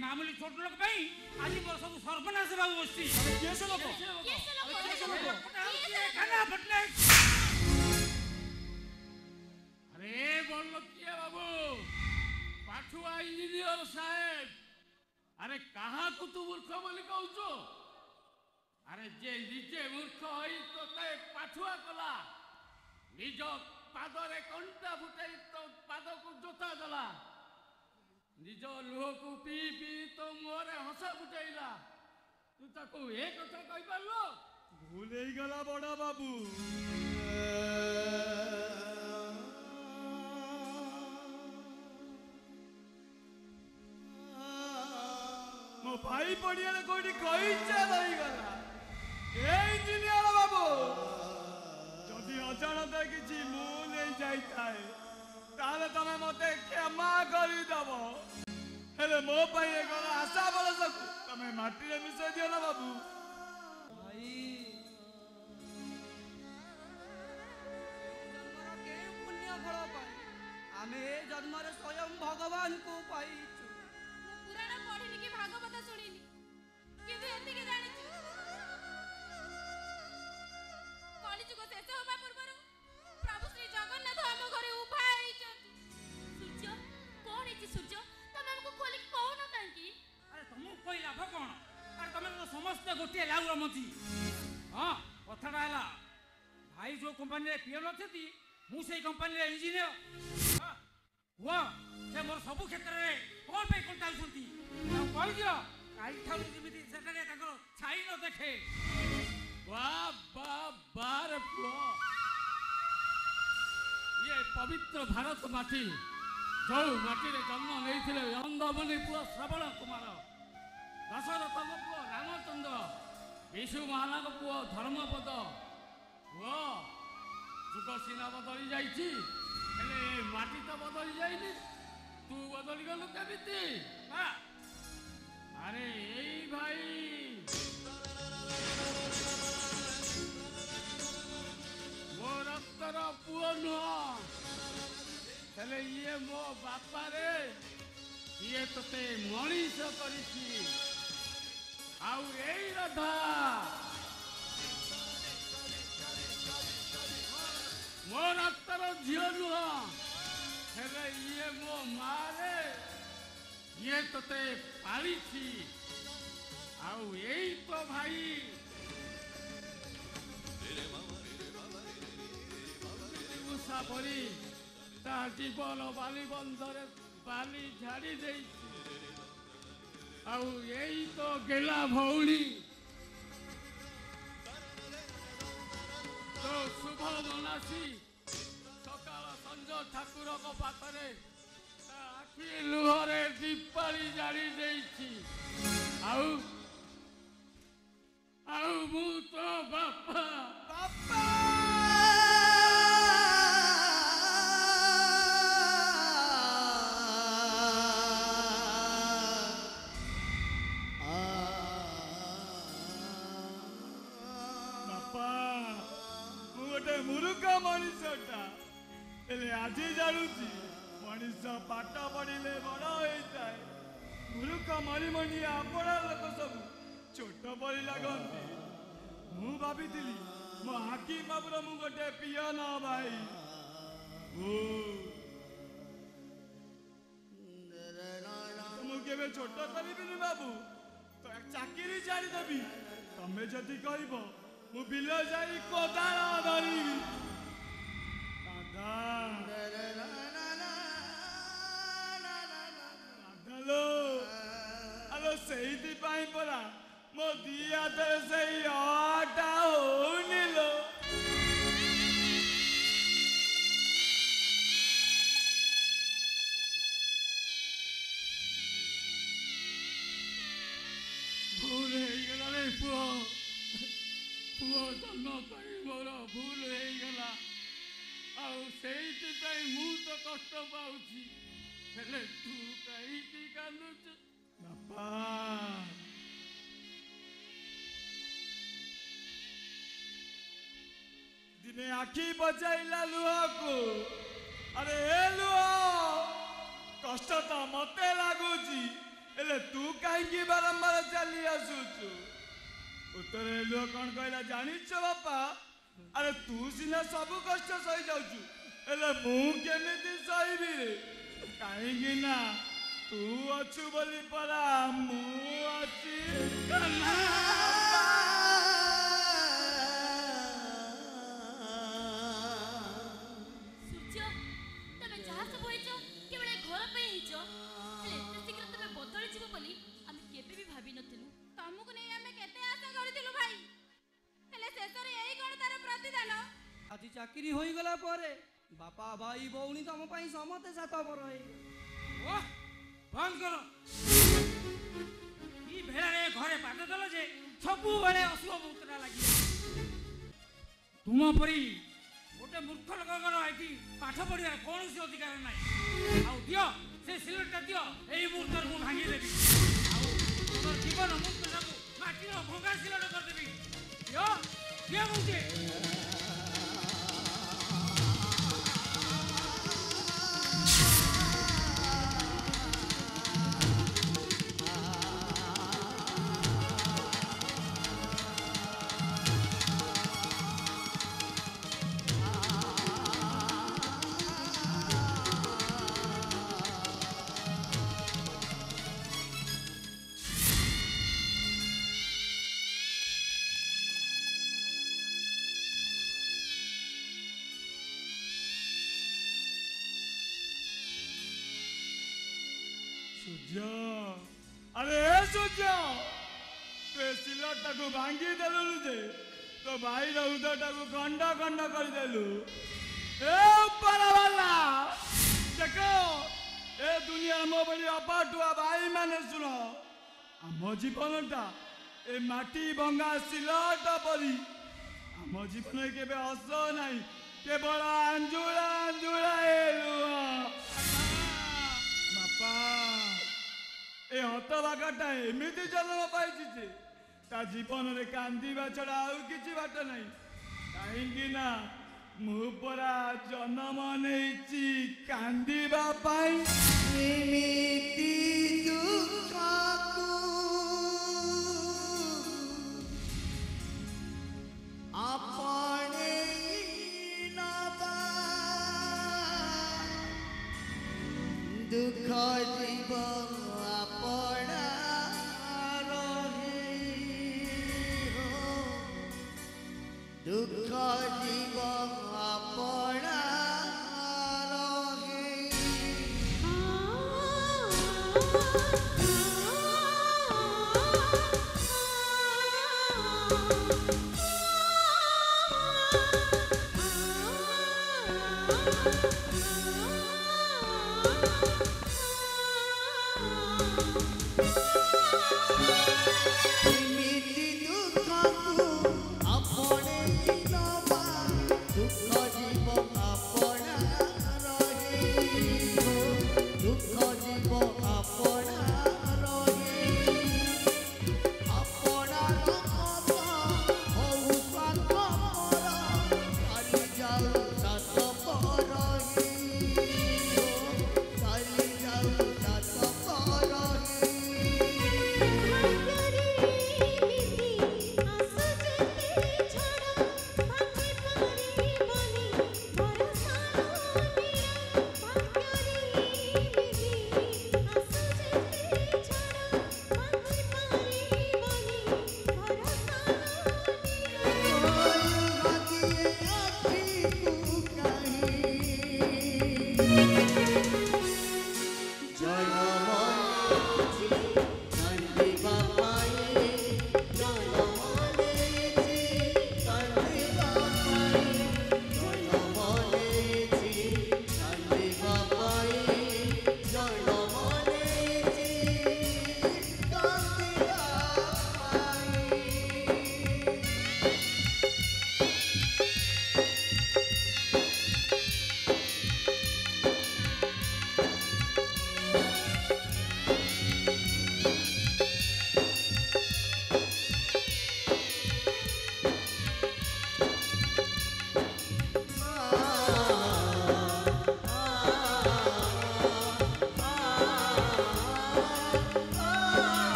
मामूली छोट लोक आज मोर सब सर्वनाश बाबू बसती अरे बोल किए बाबू पाठुआ इंजीनियर साहेब अरे कहाँ को तू मूर्ख बोली कहू अरे जे निजे मूर्ख होई तो पाठुआ कला निज पादरे कंटा फुटाई तो पाद को जोता देला निज लुह को पी पी तो मुहरे हसा फुटाइला तू ताको ए कथा कहि पारलो भूल ही गला बड़ा बाबू मो भाई पड़िया कोठी कहिचा रही गला ए इंजीनियर बाबू जदि अजाणता किछि मु नहीं जाइताए ताले तमे मते क्षमा करि दबो हेले मो भाई गला आशा बरस तमे माटी रे मिसे दियो ना बाबू भाई जन्मर के पुण्य फल पाई आमे ए जन्म रे स्वयं भगवान को पाई पुराण पढ़िनी कि भागवत शुणिनी किंतु एतिके जानिछु कलिजुग शेष होबा पूर्वरु प्रभु श्री जगन्नाथ हम घरे उभा आइछथि सूर्य कोन इछि सूर्य तमे हमको खोली कहू न कांकी अरे तुम कोई लाभ कोन अरे तुम तो समस्त गोटे लाउर मती हां कथाटा हला भाई जो कंपनी रे पियन अछती मु सेई कंपनी रे इंजीनियर हुआ से मोर सब क्षेत्र रे कोन पे कंटाउछंती आ कहि दियो काई ठाउ जिमिति सेटारे ताको छाई न देखे वाह वाह बार पुओ ये पवित्र भारत माटी जो माटी रे जन्म नेइथिले अंधमणि पुओ श्रवण कुमार दशरथ पुओ रामचंद्र विष्णु महाराज पुओ धर्मपद पुओ जुग सीना बदली जाइछि हेले माटी तो बदली जाइनि तू बदली गलु केमिति हां अरे एई भाई मो रक्तर पुओ नुह हेले ये मो बापा रे ये तोते मनीष करिछि आउ एई राधा मो रक्तर झियो नुह हेले ये मो मारे ये तोते पालिछि आउ एई तो भाई उषा परी ता जीवन बाली बंधरे बाली झाड़ी देइछि आउ एई तो गेला भौली तो शुभ मनासी सकाल संज ठाकुर को पाखरे आखि लुहरे दीपाली जाड़ी देइछि आउ आउ मु तो बापा बापा मुरुका मनीषटा एले आज जानुची मनीष पाठ पढ़िले बड़ होता है मुरुका मरी मनी आपण लोक सब छोट पड़ी लगती मु भाभी मो हाकी बाबूर मु गोटे पियन भाई मुझे छोट करी बाबू तो चाकरी छाड़देवी तमें जदि कह मु बिल जाई कोदाल धरी आलो से परा मो दी हाथ से अटा होनी लो भूल हो गला रे पुओ पुओ जन्म करी मोर भूल हो गला आईपाई मु तो कष्ट पाऊँ हेले तू कहीं कांदुच बापा दिने आखि बचाइला लुह को अरे ए लुह कष्ट तो मते लगुची हेले तू कहीं बारंबार चली आसुचु उत्तर एलुआ कौन कहला जानिछ बापा अरे तू सिना सब कष्ट सही जाउचु एले मु केमिति सहीबी रे कहीं ना तू अछु बोली परा मु अछि ସୂର୍ଯ୍ୟ ତମେ ଯାହା ସବୁ ହେଇଛ କେବଳ ଏ ଘର ପାଇଁ ହେଇଛ ହେଲେ ଏତେ ଶୀଘ୍ର ତମେ ବଦଳି ଯିବ ବୋଲି ଆମେ କେବେ ବି ଭାବି ନଥିଲୁ ତମକୁ ନେଇ ଆମେ କେତେ ଆଶା କରିଥିଲୁ ଭାଇ ହେଲେ ଶେଷରେ ଏଇ କଣ ତାର ପ୍ରତିଦାନ ଆଜି ଚାକିରି ହୋଇଗଲା ପରେ ବାପା ଭାଇ ଭଉଣୀ ତମ ପାଇଁ ସମସ୍ତେ ସାତବର ହେଇଗଲେ ଓହ ବନ୍ଦ କର ଇ ଭେଳାରେ ଘରେ ପାଦ ଦେଲ ଯେ ସବୁବେଳେ ଅଶୁଭ ମୁହୂର୍ତ୍ତଟା ଲାଗି ତୁମ ପରି ଗୋଟେ ମୂର୍ଖ ଲୋକଙ୍କର ଏଠି ପାଠ ପଢ଼ିବାର କୌଣସି ଅଧିକାର ନାହିଁ ଆଉ ଦିଅ ସେ ସିଲଟଟା ଦିଅ ଏଇ ମୁହୂର୍ତ୍ତରେ ମୁଁ ଭାଙ୍ଗିଦେବି ଆଉ ତମର ଜୀବନ ମୁହୂର୍ତ୍ତଟାକୁ ମାଟିର ଭଙ୍ଗା ସିଲଟ କରିଦେବି ଦିଅ ଦିଅ କହୁଛି सूर्य अरे सूर्य तू सिलटा को भांगी देलु जे तो भाई रो उदटा को खंड खंड कर देलु ए ऊपर वाला देखो ए दुनिया मो बड़ी अपाटुआ भाई माने सुनो आम जीवनटा ए माटी भंगा सिलटा परी आम जीवन केबे हस नाही केवल अंजुला अंजुला एलुआ बापा ए हतभागाटा एमिति जन्म पाइछि जे ता जीवन रे कांदीबा छड़ा आउ किछि बाट नाही काहेकि ना मु परा जन्म नेछि कांदीबा पाई एमिति दुःखकु आपणे नबा दुःख जीवन आपणा रहे दुःख जीवन आपणा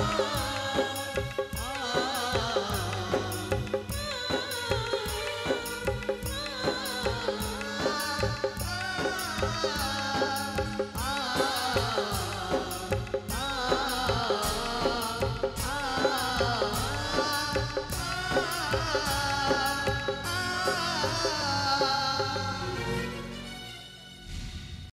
मा